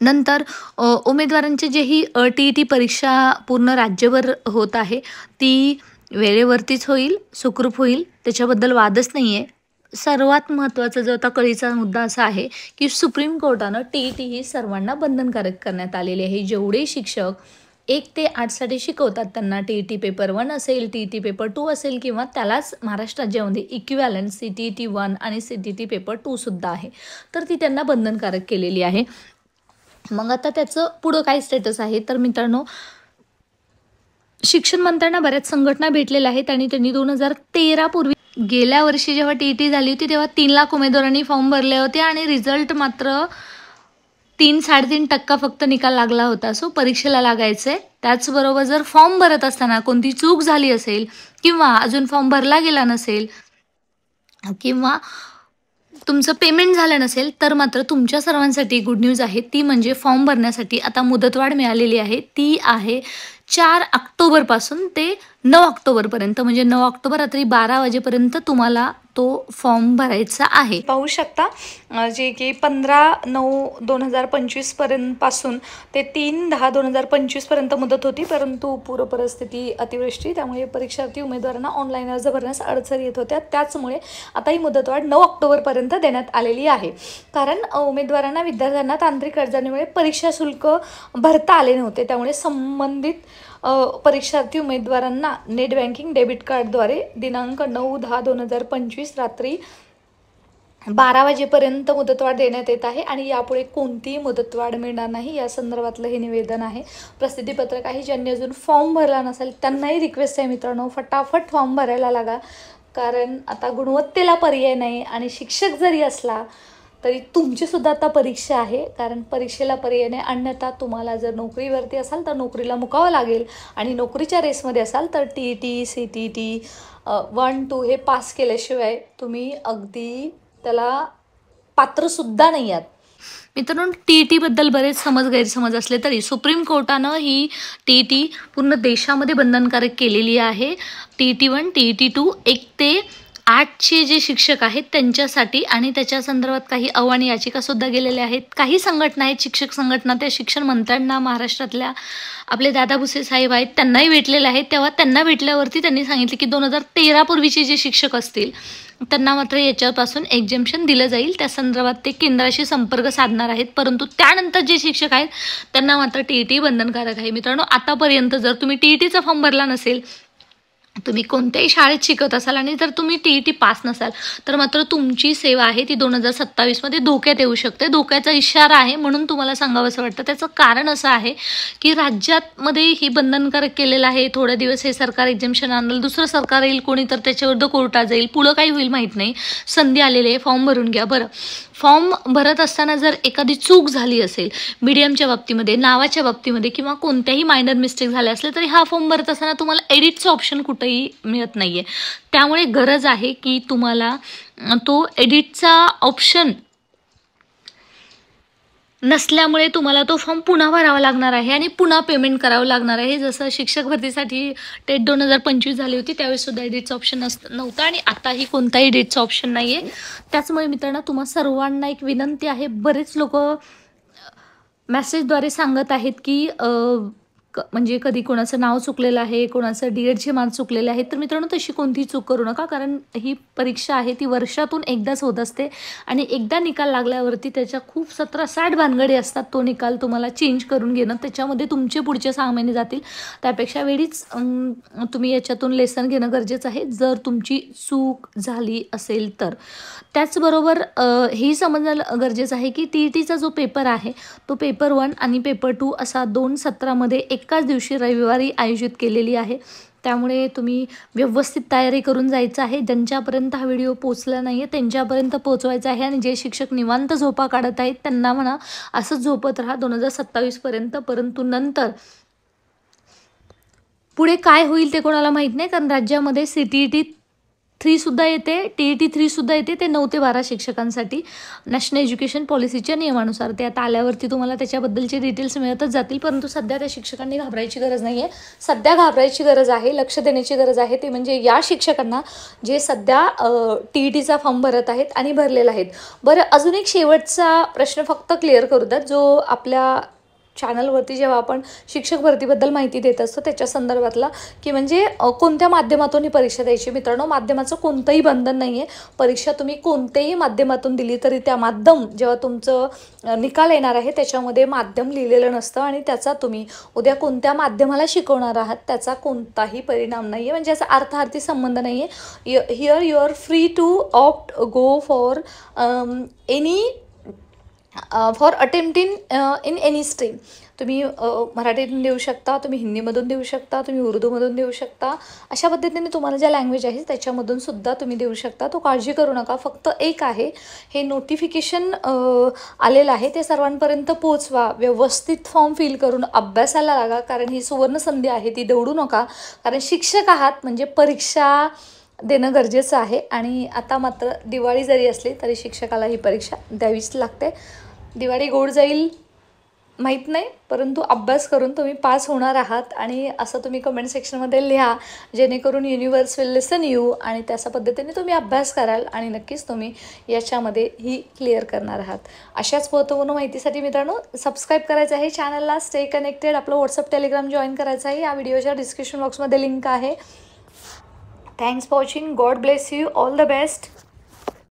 नंतर उमेदवारांची जी ही टी-ई-टी परीक्षा पूर्ण राज्यभर होत आहे, ती वेळेवरतीच होईल, सुखरूप होईल, त्याच्याबद्दल वादच नाही आहे. सर्वात महत्त्वाचा जो आता कळीचा मुद्दा असा आहे, की सुप्रीम कोर्टानं टी-ई-टी ही सर्वांना बंधनकारक करण्यात आलेली आहे. जेवढे शिक्षक 1 ते 8साठी शिकवतात त्यांना टी-ई-टी पेपर 1 असेल, टी-ई-टी पेपर 2 असेल किंवा त्यालाच महाराष्ट्र राज्यामध्ये इक्विव्हॅलंट सी-टी-ई-टी 1 आणि सी-टी-टी पेपर 2 सुद्धा आहे. तर ती त्यांना बंधनकारक केलेली आहे. मग आता त्याचं पुढं काय स्टेटस आहे तर मित्रांनो, शिक्षण मंत्र्यांना बऱ्याच संघटना भेटलेल्या आहेत आणि त्यांनी 2013 पूर्वी गेल्या वर्षी जेव्हा टी-ई-टी झाली होती तेव्हा 3,00,000 उमेदवारांनी फॉर्म भरले होते आणि रिझल्ट मात्र 3-3.5% फक्त निकाल लागला होता. सो परीक्षेला लागायचं आहे. त्याचबरोबर जर फॉर्म भरत असताना कोणती चूक झाली असेल किंवा अजून फॉर्म भरला गेला नसेल किंवा तुमचं पेमेंट झालं नसेल तर मात्र तुमच्या सर्वांसाठी गुड न्यूज आहे. ती म्हणजे फॉर्म भरण्यासाठी आता मुदतवाढ मिळालेली आहे. ती आहे 4 ऑक्टोबरपासून ते 9 ऑक्टोबरपर्यंत, म्हणजे 9 ऑक्टोबर रात्री 12 वाजेपर्यंत तुम्हाला तो फॉर्म भरायचा आहे. पाहू शकता जे की 15/9/2025 पासून ते 3/10/2025 पर्यंत मुदत होती, परंतु पूर परिस्थिती अतिवृष्टी त्यामुळे परीक्षार्थी उमेदवारांना ऑनलाईन अर्ज भरण्यास अडचणी येत होत्या. त्याचमुळे आता ही मुदतवाढ 9 ऑक्टोबरपर्यंत देण्यात आलेली आहे. कारण उमेदवारांना विद्यार्थ्यांना तांत्रिक अडचणीमुळे परीक्षा शुल्क भरता आले नव्हते. त्यामुळे संबंधित परीक्षार्थी उमेदवारांना नेट बँकिंग डेबिट कार्डद्वारे दिनांक 9/10/2025 रात्री 12 वाजेपर्यंत मुदतवाढ देण्यात येत आहे आणि यापुढे कोणतीही मुदतवाढ मिळणार नाही. या संदर्भातलं हे निवेदन आहे, प्रसिद्धीपत्रक आहे. ज्यांनी अजून फॉर्म भरला नसेल त्यांनाही रिक्वेस्ट आहे मित्रांनो, फटाफट फॉर्म भरायला लागा. कारण आता गुणवत्तेला पर्याय नाही आणि शिक्षक जरी असला तरी तुमचीसुद्धा आता परीक्षा आहे. कारण परीक्षेला पर्याय नाही, अन्यथा तुम्हाला जर नोकरीवरती असाल तर नोकरीला मुकावं लागेल आणि नोकरीच्या रेसमध्ये असाल तर टी-ई-टी, सी-टी-टी 1-2 हे पास केल्याशिवाय तुम्ही अगदी त्याला पात्रसुद्धा नाही आहात. मित्रांनो, टी-ई-टीबद्दल बरेच गैरसमज असले तरी सुप्रीम कोर्टानं ही टी-ई-टी पूर्ण देशामध्ये बंधनकारक केलेली आहे. टी-ई-टी 1, टी-ई-टी 2 1 ते 8चे जे शिक्षक आहेत त्यांच्यासाठी, आणि त्याच्या संदर्भात काही अहवाल याचिकासुद्धा गेलेल्या आहेत. काही संघटना आहेत, शिक्षक संघटना, त्या शिक्षण मंत्र्यांना महाराष्ट्रातल्या आपले दादा भुसे साहेब आहेत त्यांनाही भेटलेले आहेत. तेव्हा त्यांना भेटल्यावरती त्यांनी सांगितले की 2013 पूर्वीचे जे शिक्षक असतील त्यांना मात्र याच्यापासून एक्झेम्पशन दिलं जाईल. त्या संदर्भात ते केंद्राशी संपर्क साधणार आहेत. परंतु त्यानंतर जे शिक्षक आहेत त्यांना मात्र टी-ई-टी बंधनकारक आहे. मित्रांनो, आतापर्यंत जर तुम्ही टी-ई-टीचा फॉर्म भरला नसेल, तुम्ही कोणत्याही शाळेत शिकत असाल आणि जर तुम्ही टी-ई-टी पास नसाल तर मात्र तुमची सेवा आहे ती 2027मध्ये धोक्यात येऊ शकते. धोक्याचा इशारा आहे म्हणून तुम्हाला सांगावंसं वाटतं. त्याचं कारण असं आहे की राज्यामध्ये ही बंधनकारक केलेलं आहे. थोड्या दिवस हे सरकार एक्झेम्पशन आणलं, दुसरं सरकार येईल कोणी तर त्याच्याविरुद्ध कोर्टात जाईल, पुढं काही होईल माहीत नाही. संधी आलेली आहे, फॉर्म भरून घ्या. बरं, फॉर्म भरत असताना जर एखादी चूक झाली असेल मीडियमच्या बाबतीमध्ये, नावाच्या बाबतीमध्ये किंवा कोणत्याही मायनर मिस्टेक झाल्या असल्या तरी हा फॉर्म भरत असताना तुम्हाला एडिटचं ऑप्शन कुठंही मिळत नाही आहे. त्यामुळे गरज आहे की तुम्हाला तो एडिटचा ऑप्शन नसल्यामुळे तुम्हाला तो फॉर्म पुन्हा भरावा लागणार आहे आणि पुन्हा पेमेंट करावं लागणार आहे. जसं शिक्षक भरतीसाठी टेट 2025 झाली होती त्यावेळेस सुद्धा एडिटचं ऑप्शन नव्हतं आणि आताही कोणताही एडिटचं ऑप्शन नाही आहे. त्याचमुळे मित्रांनो, तुम्हा सर्वांना एक विनंती आहे. बरेच लोक मेसेजद्वारे सांगत आहेत की म्हणजे कधी कोणाचं नाव चुकलेलं आहे, कोणाचं डी-एडचे मार्क्स चुकलेले आहेत. तर मित्रांनो, तशी कोणतीही चूक करू नका. कारण ही परीक्षा आहे ती वर्षातून एकदाच होत असते आणि एकदा निकाल लागल्यावरती त्याच्या खूप 17-60 भानगडी असतात. तो निकाल तुम्हाला चेंज करून घेणं, त्याच्यामध्ये तुमचे पुढचे 6 महिने जातील. त्यापेक्षा वेळीच तुम्ही याच्यातून लेसन घेणं गरजेचं आहे जर तुमची चूक झाली असेल तर. त्याचबरोबर हेही समजणं गरजेचं आहे की टी-ई-टीचा जो पेपर आहे तो पेपर 1 आणि पेपर 2 असा 2 सत्रामध्ये एकाच दिवशी रविवारी आयोजित केलेली आहे. त्यामुळे तुम्ही व्यवस्थित तयारी करून जायचं आहे. ज्यांच्यापर्यंत हा व्हिडिओ पोचला नाही आहे त्यांच्यापर्यंत पोचवायचा आहे आणि जे शिक्षक निवांत झोपा काढत आहेत त्यांना म्हणा असंच झोपत राहा 2027पर्यंत. परंतु नंतर पुढे काय होईल ते कोणाला माहीत नाही. कारण राज्यामध्ये सी-टी-ई-टी 3सुद्धा येते, TET 3सुद्धा येते. ते 9 ते 12 शिक्षकांसाठी नॅशनल एज्युकेशन पॉलिसीच्या नियमानुसार. ते आता आल्यावरती तुम्हाला त्याच्याबद्दलचे डिटेल्स मिळतच जातील, परंतु सध्या त्या शिक्षकांनी घाबरायची गरज नाही आहे. सध्या घाबरायची गरज आहे, लक्ष देण्याची गरज आहे, ते म्हणजे या शिक्षकांना जे सध्या TETचा फॉर्म भरत आहेत आणि भरलेला आहेत. बरं, अजून एक शेवटचा प्रश्न फक्त क्लिअर करू द्यात, जो आपल्या चॅनलवरती जेव्हा आपण शिक्षक भरतीबद्दल माहिती देत असतो त्याच्या संदर्भातला, की म्हणजे कोणत्या माध्यमातून ही परीक्षा द्यायची. मित्रांनो, माध्यमाचं कोणतंही बंधन नाही आहे. परीक्षा तुम्ही कोणत्याही माध्यमातून दिली तरी त्या माध्यम जेव्हा तुमचं निकाल येणार आहे त्याच्यामध्ये माध्यम लिहिलेलं नसतं आणि त्याचा तुम्ही उद्या कोणत्या माध्यमाला शिकवणार आहात त्याचा कोणताही परिणाम नाही आहे, म्हणजे याचा अर्थार्थी संबंध नाही आहे. Here you are free to opt go for any for attempt in any stream. तुम्ही मराठीतून देऊ शकता, तुम्ही हिंदीमधून देऊ शकता, तुम्ही उर्दूमधून देऊ शकता. अशा पद्धतीने तुम्हाला ज्या लँग्वेज आहे त्याच्यामधून सुद्धा तुम्ही देऊ शकता. तो काळजी करू नका. फक्त एक आहे, हे नोटिफिकेशन आलेलं आहे ते सर्वांपर्यंत पोचवा. व्यवस्थित फॉर्म फिल करून अभ्यासाला लागा, कारण ही सुवर्णसंधी आहे, ती दवडू नका. कारण शिक्षक आहात म्हणजे परीक्षा देणं गरजेचं आहे. आणि आता मात्र दिवाळी जरी असली तरी शिक्षकाला ही परीक्षा द्यावीच लागते. दिवाळी गोड जाईल माहीत नाही, परंतु अभ्यास करून तुम्ही पास होणार आहात. आणि असं तुम्ही कमेंट सेक्शनमध्ये लिहा, जेणेकरून युनिवर्स विल लिसन यू, आणि त्याच्या पद्धतीने तुम्ही अभ्यास कराल आणि नक्कीच तुम्ही याच्यामध्ये ही क्लिअर करणार आहात. अशाच महत्त्वपूर्ण माहितीसाठी मित्रांनो सबस्क्राईब करायचं आहे चॅनलला, स्टे कनेक्टेड. आपलं व्हॉट्सअप टेलिग्राम जॉईन करायचं आहे. या व्हिडिओच्या डिस्क्रिप्शन बॉक्समध्ये लिंक आहे. Thanks for watching. God bless you. All the best.